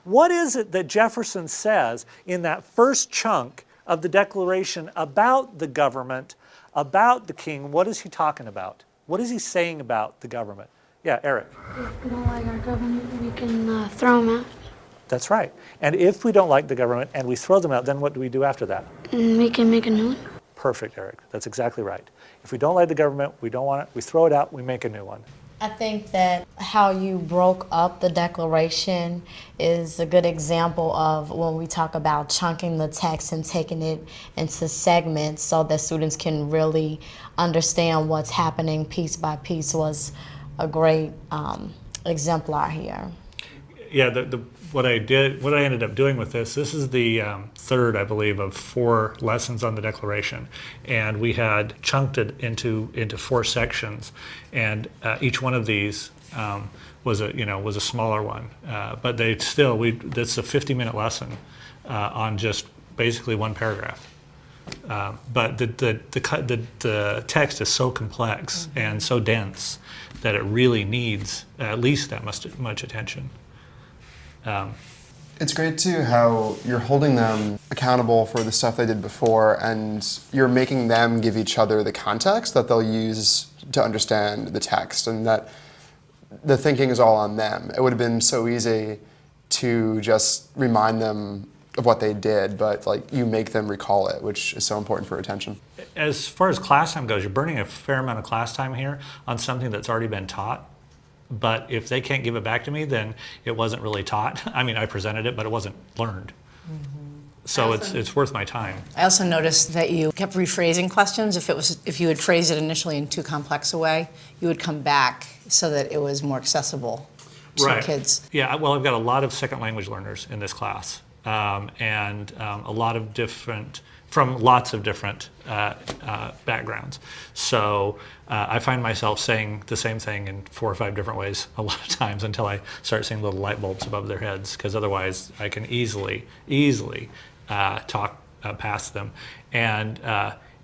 What is it that Jefferson says in that first chunk of the Declaration about the government, about the king? What is he talking about? What is he saying about the government? Yeah, Eric. If we don't like our government, we can throw them out. That's right. And if we don't like the government and we throw them out, then what do we do after that? We can make a new one. Perfect, Eric. That's exactly right. If we don't like the government, we don't want it, we throw it out, we make a new one. I think that how you broke up the Declaration is a good example of when we talk about chunking the text and taking it into segments so that students can really understand what's happening piece by piece was a great exemplar here. Yeah, what I ended up doing with this is the third, I believe, of 4 lessons on the Declaration, and we had chunked it into 4 sections, and each one of these was a smaller one, but it's a 50-minute lesson on just basically one paragraph. But the text is so complex and so dense that it really needs at least that much attention. It's great too how you're holding them accountable for the stuff they did before, and you're making them give each other the context that they'll use to understand the text, and that the thinking is all on them. It would have been so easy to just remind them of what they did, but like you make them recall it, which is so important for attention. As far as class time goes, you're burning a fair amount of class time here on something that's already been taught. But if they can't give it back to me, then it wasn't really taught. I mean, I presented it, but it wasn't learned. So it's worth my time. I also noticed that you kept rephrasing questions. If you had phrased it initially in too complex a way, you would come back so that it was more accessible to kids. Yeah, well, I've got a lot of second language learners in this class, and a lot of from lots of different backgrounds. So I find myself saying the same thing in 4 or 5 different ways a lot of times until I start seeing little light bulbs above their heads, because otherwise I can easily talk past them. And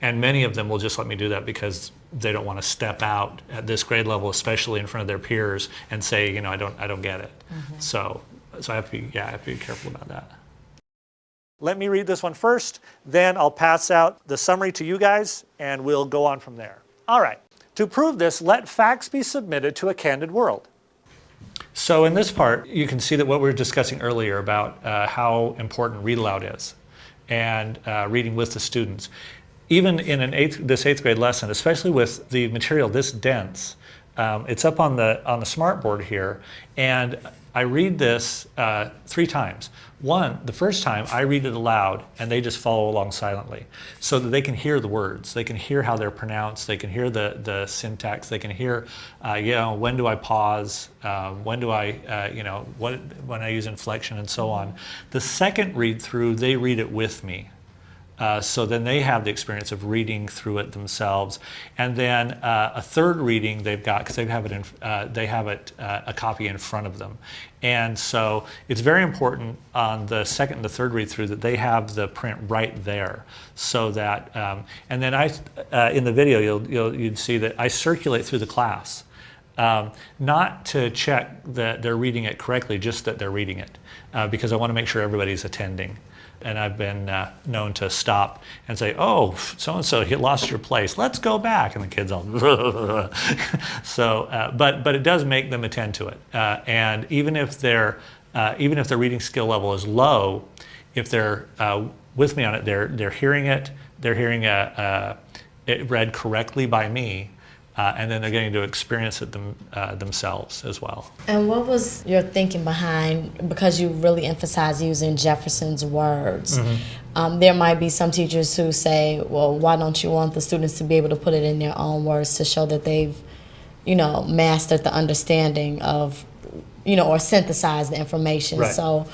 many of them will just let me do that because they don't want to step out at this grade level, especially in front of their peers, and say, I don't get it. So I have to be careful about that. Let me read this one first, then I'll pass out the summary to you guys, and we'll go on from there. All right. To prove this, let facts be submitted to a candid world. So in this part, you can see that what we were discussing earlier about how important read aloud is, and reading with the students. Even in this 8th grade lesson, especially with the material this dense, it's up on the smartboard here, and I read this 3 times. The first time I read it aloud and they just follow along silently so that they can hear the words. They can hear how they're pronounced. They can hear the syntax. They can hear, when do I pause? When do I, when I use inflection and so on. The second read through, they read it with me. So then they have the experience of reading through it themselves, and then a third reading they've got because they have it a copy in front of them, and so it's very important on the second and the third read through that they have the print right there, so that and then in the video you'd see that I circulate through the class. Not to check that they're reading it correctly, just that they're reading it, because I want to make sure everybody's attending. And I've been known to stop and say, "Oh, so-and-so, you lost your place. Let's go back." And the kids all, so, but it does make them attend to it. And even if their reading skill level is low, if they're with me on it, they're hearing it. They're hearing it read correctly by me. And then they're getting to experience it themselves as well. And what was your thinking behind, because you really emphasize using Jefferson's words, there might be some teachers who say, well, why don't you want the students to be able to put it in their own words to show that they've, mastered the understanding of, or synthesized the information. Right. So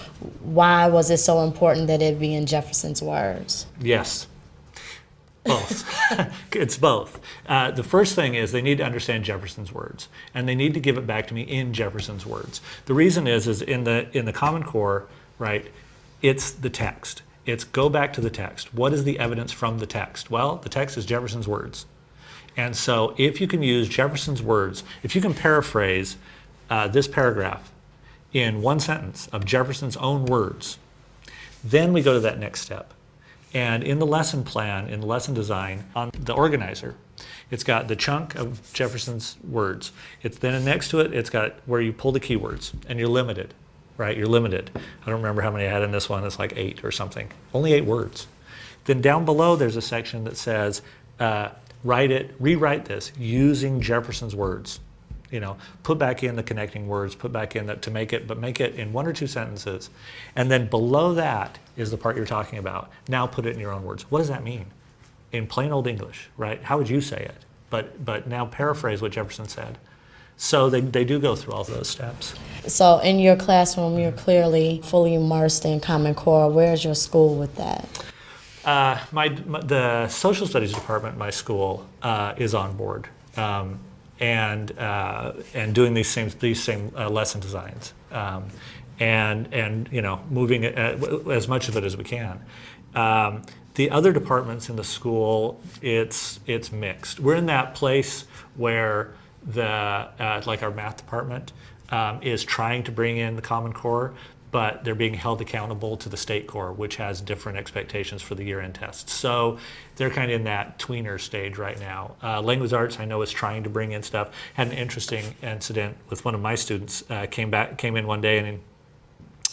why was it so important that it be in Jefferson's words? Yes. Both. It's both. The first thing is they need to understand Jefferson's words, and they need to give it back to me in Jefferson's words. The reason is in the Common Core, right? It's the text. It's go back to the text. What is the evidence from the text? Well, the text is Jefferson's words, and so if you can use Jefferson's words, if you can paraphrase this paragraph in one sentence of Jefferson's own words, then we go to that next step. And in the lesson plan, in the lesson design, on the organizer, it's got the chunk of Jefferson's words. It's then next to it, it's got where you pull the keywords, and you're limited, right? You're limited. I don't remember how many I had in this one. It's like 8 or something. Only 8 words. Then down below, there's a section that says, rewrite this using Jefferson's words. You know, put back in the connecting words, put back in that to make it, but make it in 1 or 2 sentences. And then below that is the part you're talking about. Now put it in your own words. What does that mean? In plain old English, right? How would you say it? But now paraphrase what Jefferson said. So they do go through all those steps. So in your classroom, you're clearly fully immersed in Common Core. Where's your school with that? The social studies department at my school is on board. And doing these same lesson designs, and you know, moving as much of it as we can. The other departments in the school, it's mixed. We're in that place where like our math department is trying to bring in the Common Core, but they're being held accountable to the state core, which has different expectations for the year-end tests. So they're kind of in that tweener stage right now. Language arts, I know, is trying to bring in stuff. Had an interesting incident with one of my students. Came in one day and he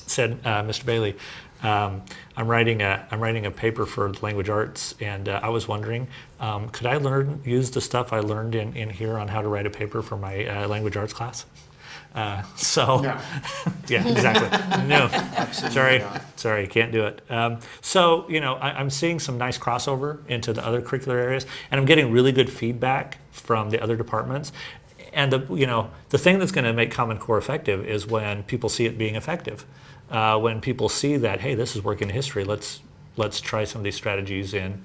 said, "Mr. Bailey, I'm writing a paper for language arts, and I was wondering, could I use the stuff I learned in here on how to write a paper for my language arts class?" So, No. yeah, exactly. No, Absolutely sorry, can't do it. So, you know, I'm seeing some nice crossover into the other curricular areas, and I'm getting really good feedback from the other departments. And the thing that's going to make Common Core effective is when people see it being effective. When people see that, hey, this is working in history. Let's try some of these strategies in.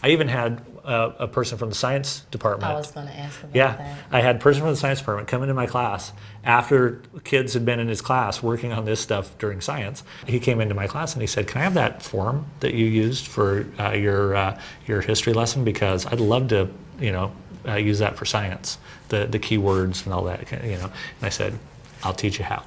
I even had a person from the science department. I was going to ask about Yeah, that. I had a person from the science department come into my class after kids had been in his class working on this stuff during science. He came into my class and he said, "Can I have that form that you used for your history lesson? Because I'd love to, use that for science, the keywords and all that, And I said, "I'll teach you how."